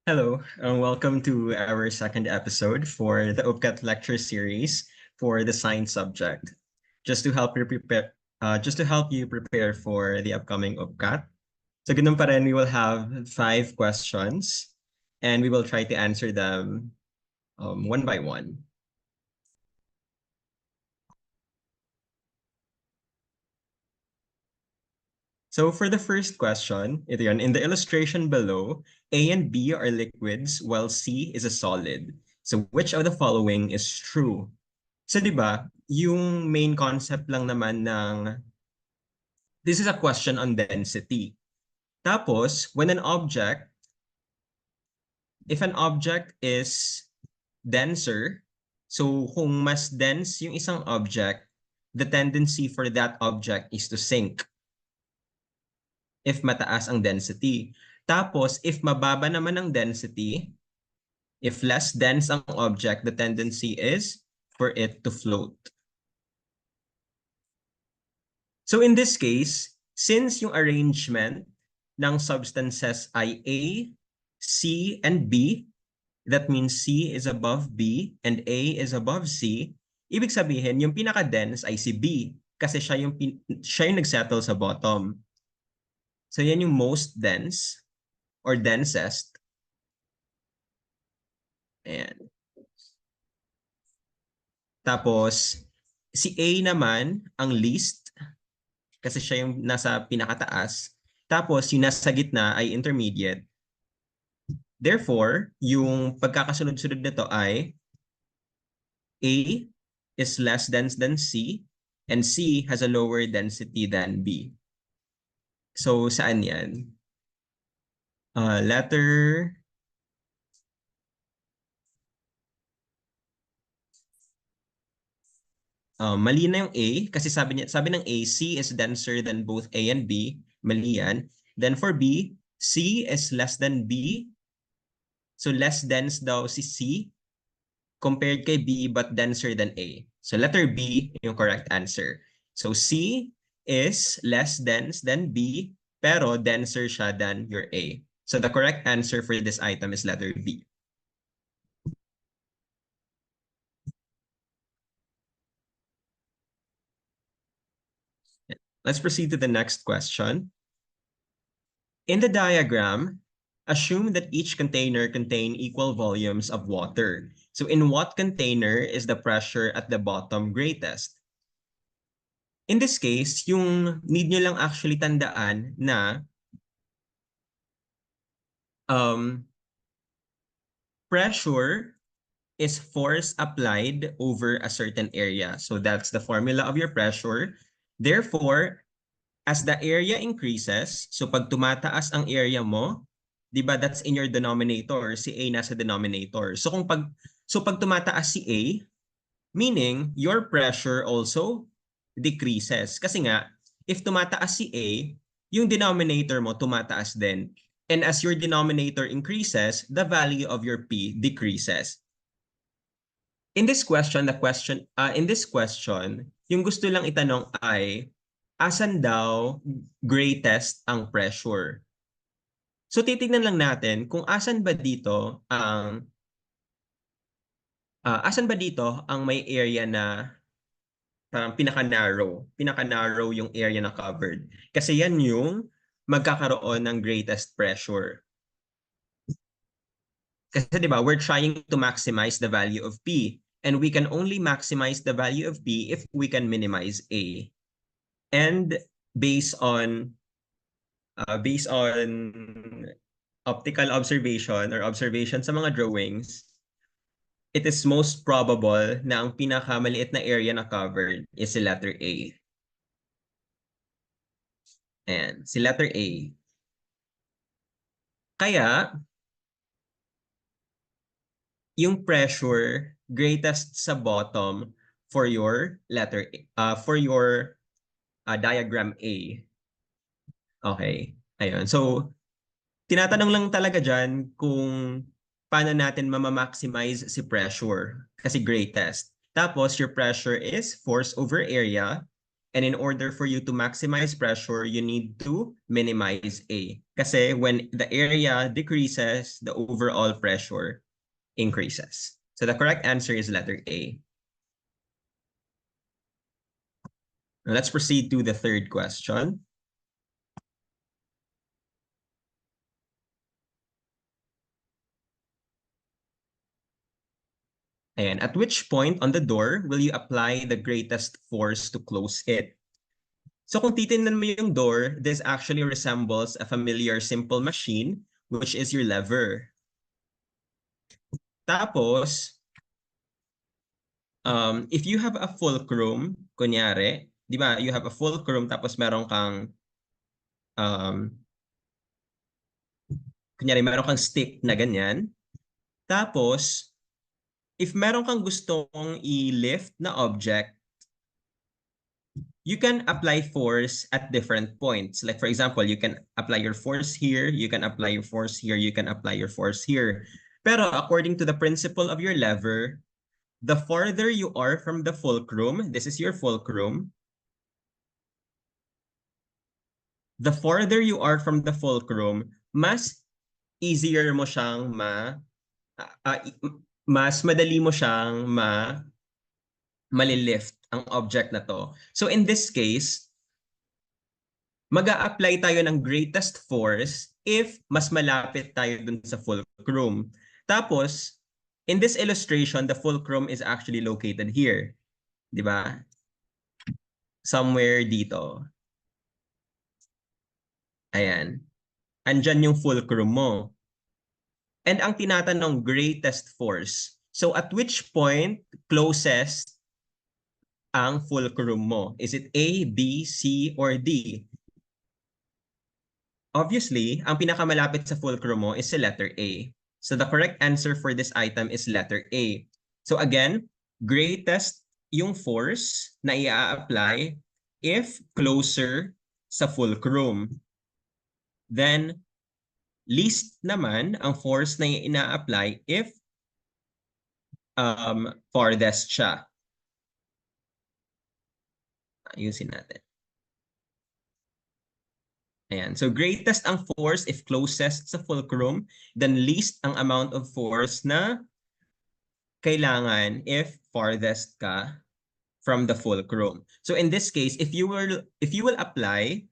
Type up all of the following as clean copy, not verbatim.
Hello, and welcome to our second episode for the UPCAT lecture series for the science subject. Just to help you prepare, for the upcoming UPCAT. So ganun pa rin, we will have 5 questions and we will try to answer them one by one. So for the first question, ito yun, in the illustration below, A and B are liquids while C is a solid. So which of the following is true? So di ba, yung main concept lang naman ng this is a question on density. Tapos, if an object is denser, so kung mas dense yung isang object, the tendency for that object is to sink if mataas ang density. Tapos, if mababa naman ang density, if less dense ang object, the tendency is for it to float. So in this case, since yung arrangement ng substances ay A, C, and B, that means C is above B and A is above C, ibig sabihin yung pinaka-dense ay si B kasi siya yung nagsettle sa bottom. So yan yung most dense or densest. Ayan. Tapos, si A naman ang least kasi siya yung nasa pinakataas. Tapos, yung nasa gitna ay intermediate. Therefore, yung pagkakasunod-sunod nito ay A is less dense than C and C has a lower density than B. So, saan yan? Letter mali na yung A kasi sabi ng A, C is denser than both A and B. Mali yan. Then for B, C is less than B. So less dense daw si C compared kay B but denser than A. So letter B yung correct answer. So C is less dense than B pero denser siya than your A. So the correct answer for this item is letter B. Let's proceed to the next question. In the diagram, assume that each container contain equal volumes of water. So in what container is the pressure at the bottom greatest? In this case, yung need nyo lang actually tandaan na pressure is force applied over a certain area. So that's the formula of your pressure. Therefore, as the area increases, so pag tumataas ang area mo, di ba that's in your denominator, si A nasa denominator. So pag tumataas si A, meaning your pressure also decreases. Kasi nga, if tumataas si A, yung denominator mo tumataas din. And as your denominator increases, the value of your P decreases. In this question, yung gusto lang itanong ay, asan daw greatest ang pressure? So titignan lang natin kung asan ba dito ang may area na parang pinaka-narrow yung area na covered. Kasi yan yung magkakaroon ng greatest pressure. Kasi 'di ba, we're trying to maximize the value of P and we can only maximize the value of P if we can minimize A. And based on optical observation or observation sa mga drawings, it is most probable na ang pinakamaliit na area na covered is si letter A. And si letter A. Kaya, yung pressure greatest sa bottom for your diagram A. Okay. Ayun. So, tinatanong lang talaga dyan kung paano natin maximize si pressure kasi greatest. Tapos, your pressure is force over area. And in order for you to maximize pressure, you need to minimize A. Kasi when the area decreases, the overall pressure increases. So the correct answer is letter A. Now let's proceed to the third question. And at which point on the door will you apply the greatest force to close it? So kung titingnan mo yung door, this actually resembles a familiar simple machine, which is your lever. Tapos, if you have a fulcrum, kunyari, di ba, you have a fulcrum tapos meron kang, kunyari, meron kang stick na ganyan. Tapos, if meron kang gustong i-lift na object, you can apply force at different points. Like for example, you can apply your force here, you can apply your force here, you can apply your force here. Pero according to the principle of your lever, the farther you are from the fulcrum, this is your fulcrum, the farther you are from the fulcrum, mas easier mo siyang mas madali mo siyang malilift ang object na to. So in this case, mag-a-apply tayo ng greatest force if mas malapit tayo dun sa fulcrum. Tapos, in this illustration, the fulcrum is actually located here. Di ba? Somewhere dito. Ayan. Andyan yung fulcrum mo. And ang tinatanong, greatest force. So at which point closest ang fulcrum mo? Is it A, B, C, or D? Obviously, ang pinakamalapit sa fulcrum mo is the letter A. So the correct answer for this item is letter A. So again, greatest yung force na i-apply if closer sa fulcrum. Then, least naman ang force na ina-apply if farthest siya. Ayusin natin. Ayan. So greatest ang force if closest sa fulcrum, then least ang amount of force na kailangan if farthest ka from the fulcrum. So in this case, if you will apply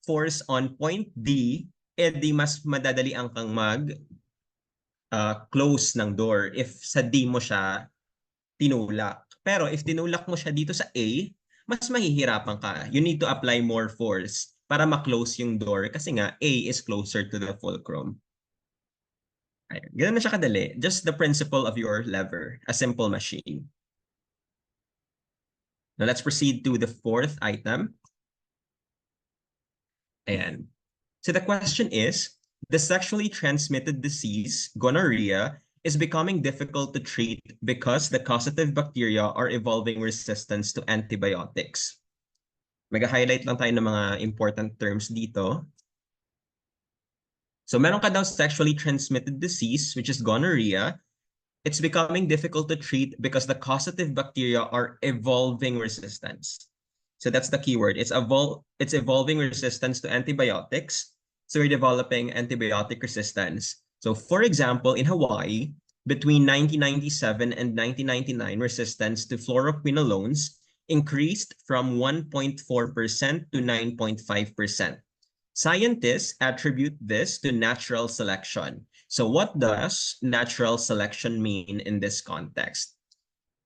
force on point D, di mas madadali ang kang close ng door if sa D mo siya tinulak. Pero if tinulak mo siya dito sa A, mas mahihirapan ka. You need to apply more force para ma-close yung door kasi nga A is closer to the fulcrum. Ayun. Ganun na siya kadali. Just the principle of your lever, a simple machine. Now let's proceed to the fourth item. Ayan. So the question is, the sexually transmitted disease, gonorrhea, is becoming difficult to treat because the causative bacteria are evolving resistance to antibiotics. Mag-highlight lang tayo ng mga important terms dito. So meron ka daw sexually transmitted disease, which is gonorrhea. It's becoming difficult to treat because the causative bacteria are evolving resistance. So that's the keyword. It's evolving resistance to antibiotics. So we're developing antibiotic resistance. So for example, in Hawaii, between 1997 and 1999, resistance to fluoroquinolones increased from 1.4% to 9.5%. Scientists attribute this to natural selection. So what does natural selection mean in this context?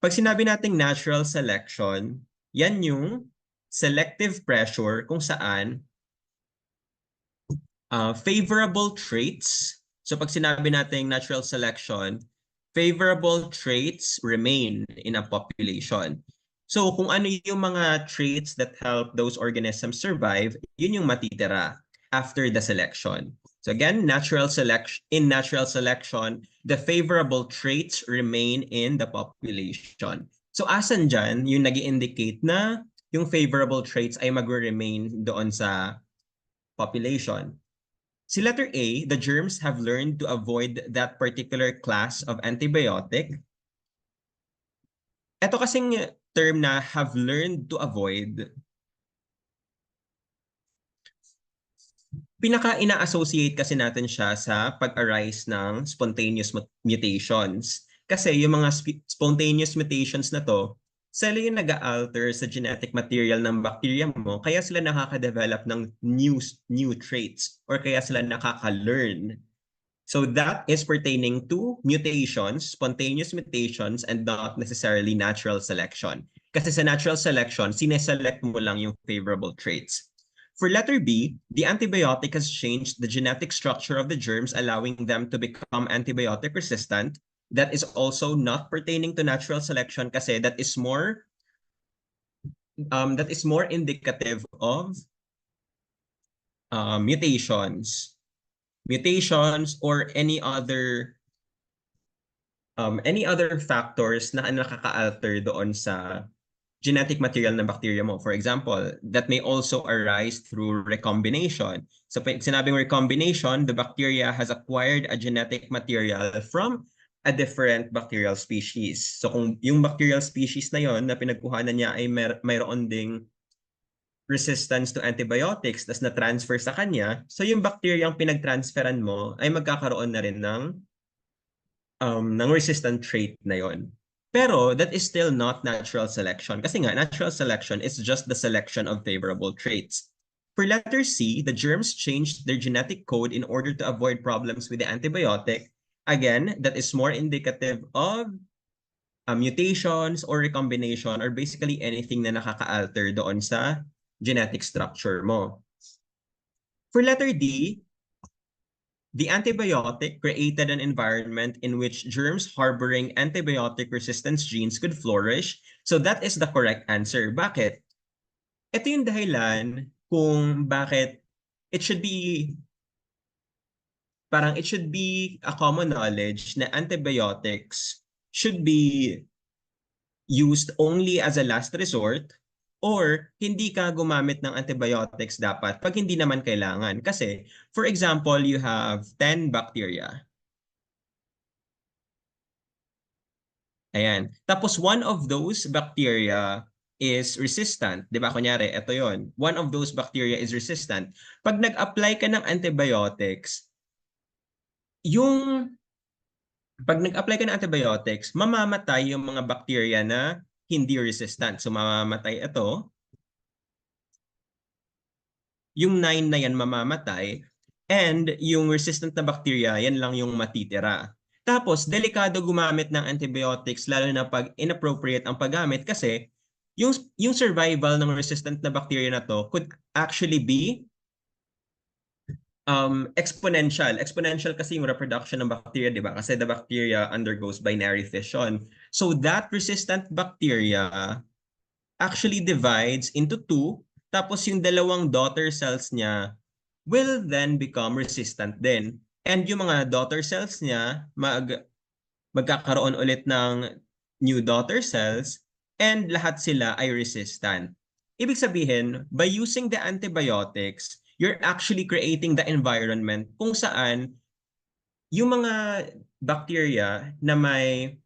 Pag sinabi nating natural selection, yan yung selective pressure kung saan favorable traits. So pag sinabi nating natural selection, favorable traits remain in a population. So kung ano yung mga traits that help those organisms survive, yun yung matitira after the selection. So again, in natural selection, the favorable traits remain in the population. So asan dyan yung nag-indicate na yung favorable traits ay mag-remain doon sa population? Si letter A, the germs have learned to avoid that particular class of antibiotic. Ito kasing term na have learned to avoid, pinaka-ina-associate kasi natin siya sa pag-arise ng spontaneous mutations. Kasi yung mga spontaneous mutations na to, sila yung nag-alter sa genetic material ng bacteria mo, kaya sila nakaka-develop ng new traits or kaya sila nakaka-learn. So that is pertaining to mutations, spontaneous mutations, and not necessarily natural selection. Kasi sa natural selection, sineselect mo lang yung favorable traits. For letter B, the antibiotic has changed the genetic structure of the germs, allowing them to become antibiotic resistant. That is also not pertaining to natural selection kasi that is more indicative of mutations or any other factors na nakaka-alter doon sa genetic material ng bacteria mo. For example, that may also arise through recombination. So pag sinabing recombination, the bacteria has acquired a genetic material from a different bacterial species. So kung yung bacterial species na yon na pinagkuhanan niya ay mayroon ding resistance to antibiotics tas na-transfer sa kanya, so yung bacteria ang pinag-transferan mo ay magkakaroon na rin ng resistant trait na yon. Pero that is still not natural selection kasi nga natural selection is just the selection of favorable traits. For letter C, the germs changed their genetic code in order to avoid problems with the antibiotic. Again, that is more indicative of mutations or recombination or basically anything na nakaka-alter doon sa genetic structure mo. For letter D, the antibiotic created an environment in which germs harboring antibiotic resistance genes could flourish. So that is the correct answer. Bakit? Ito yung dahilan kung bakit it should be a common knowledge na antibiotics should be used only as a last resort or hindi ka gumamit ng antibiotics dapat pag hindi naman kailangan. Kasi, for example, you have 10 bacteria. Ayan. Tapos one of those bacteria is resistant. Di ba? Kunyari, ito yon. One of those bacteria is resistant. Pag nag-apply ka ng antibiotics, yung pag nag-apply ka ng antibiotics, mamamatay yung mga bacteria na hindi resistant. So mamamatay ito. Yung 9 na yan mamamatay. And yung resistant na bacteria, yan lang yung matitira. Tapos, delikado gumamit ng antibiotics lalo na pag inappropriate ang paggamit kasi yung survival ng resistant na bacteria na to could actually be exponential. Exponential kasi yung reproduction ng bacteria, di ba? Kasi the bacteria undergoes binary fission. So that resistant bacteria actually divides into two, tapos yung dalawang daughter cells niya will then become resistant din. And yung mga daughter cells niya magkakaroon ulit ng new daughter cells and lahat sila ay resistant. Ibig sabihin, by using the antibiotics, you're actually creating the environment kung saan yung mga bacteria na may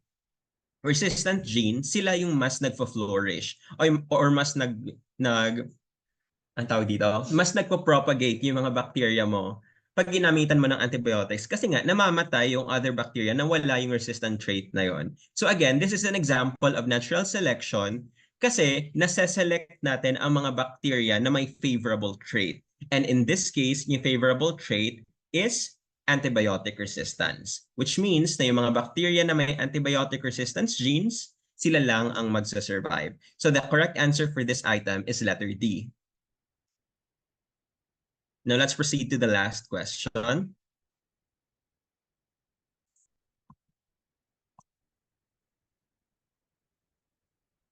resistant gene, sila yung mas nagfa-flourish or mas ang tawag dito, mas nagpo-propagate yung mga bacteria mo pag ginamitan mo ng antibiotics kasi nga namamatay yung other bacteria na wala yung resistant trait na yon. So again, this is an example of natural selection kasi nasa-select natin ang mga bacteria na may favorable trait. And in this case, yung favorable trait is antibiotic resistance, which means na yung mga bacteria na may antibiotic resistance genes, sila lang ang magsa-survive. So the correct answer for this item is letter D. Now let's proceed to the last question.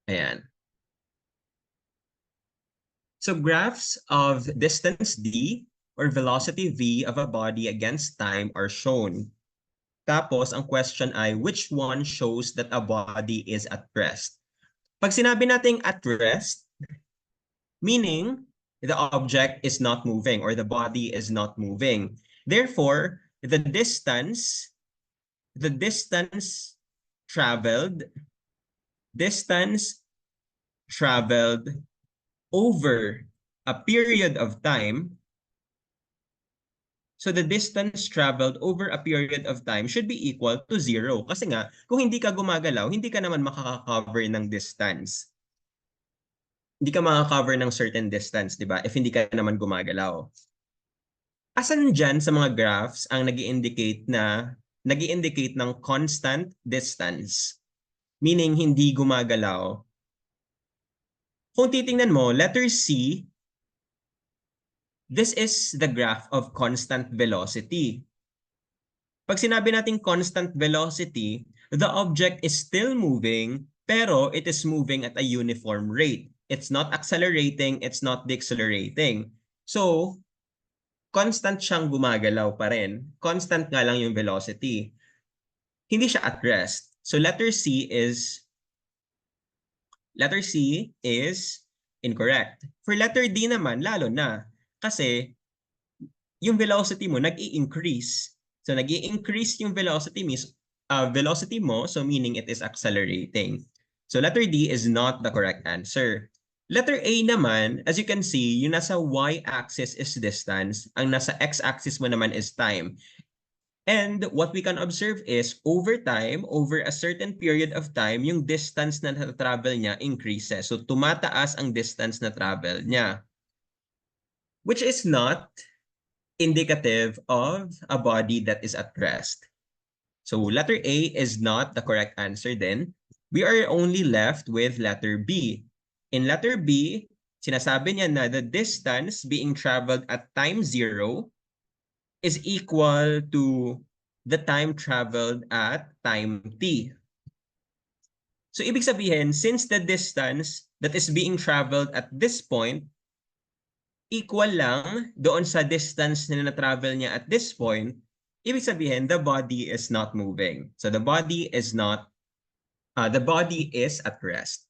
Ayan. So graphs of distance d or velocity v of a body against time are shown. Tapos ang question ay, which one shows that a body is at rest? Pag sinabi nating at rest, meaning the object is not moving or the body is not moving. Therefore, the distance traveled over a period of time So the distance traveled over a period of time should be equal to 0. Kasi nga, kung hindi ka gumagalaw, hindi ka naman makaka-cover ng distance. Hindi ka makaka-cover ng certain distance, di ba? If hindi ka naman gumagalaw. Asan dyan sa mga graphs ang nag-i-indicate ng constant distance? Meaning hindi gumagalaw. Kung titingnan mo, letter C, this is the graph of constant velocity. Pag sinabi natin constant velocity, the object is still moving, pero it is moving at a uniform rate. It's not accelerating, it's not decelerating. So, constant siyang gumagalaw pa rin. Constant nga lang yung velocity. Hindi siya at rest. So, letter C is incorrect. For letter D naman, lalo na. Kasi, yung velocity mo nag-i-increase. So nag-i-increase yung velocity mo, so meaning it is accelerating. So letter D is not the correct answer. Letter A naman, as you can see, yung nasa y-axis is distance, ang nasa x-axis mo naman is time. And what we can observe is, over time, over a certain period of time, yung distance na travel niya increases. So tumataas ang distance na travel niya. Which is not indicative of a body that is at rest. So letter A is not the correct answer then. We are only left with letter B. In letter B, sinasabi niya na the distance being traveled at time 0 is equal to the time traveled at time t. So ibig sabihin, since the distance that is being traveled at this point equal lang doon sa distance na na-travel niya at this point, ibig sabihin, the body is not moving. So the body is at rest.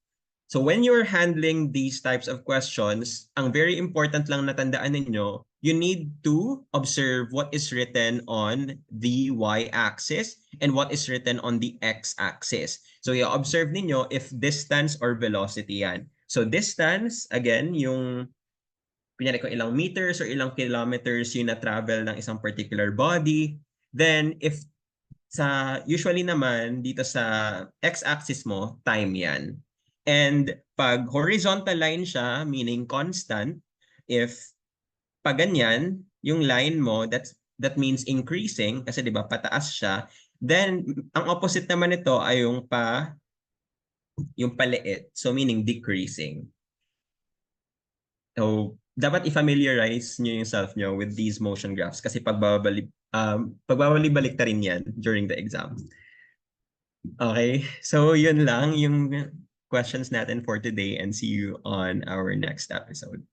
So when you're handling these types of questions, ang very important lang natandaan ninyo, you need to observe what is written on the y-axis and what is written on the x-axis. So i-observe ninyo if distance or velocity yan. So distance, again, yung kunyari kung ilang meters or ilang kilometers yung na-travel ng isang particular body. Then, if usually naman, dito sa x-axis mo, time yan. And pag horizontal line siya, meaning constant, if pag ganyan, yung line mo, that means increasing, kasi di ba pataas siya, then ang opposite naman nito ay yung paliit, so meaning decreasing. So, dapat i-familiarize nyo yung self nyo with these motion graphs kasi pagbabalik-balik ta rin yan during the exam. Okay, so yun lang yung questions natin for today and see you on our next episode.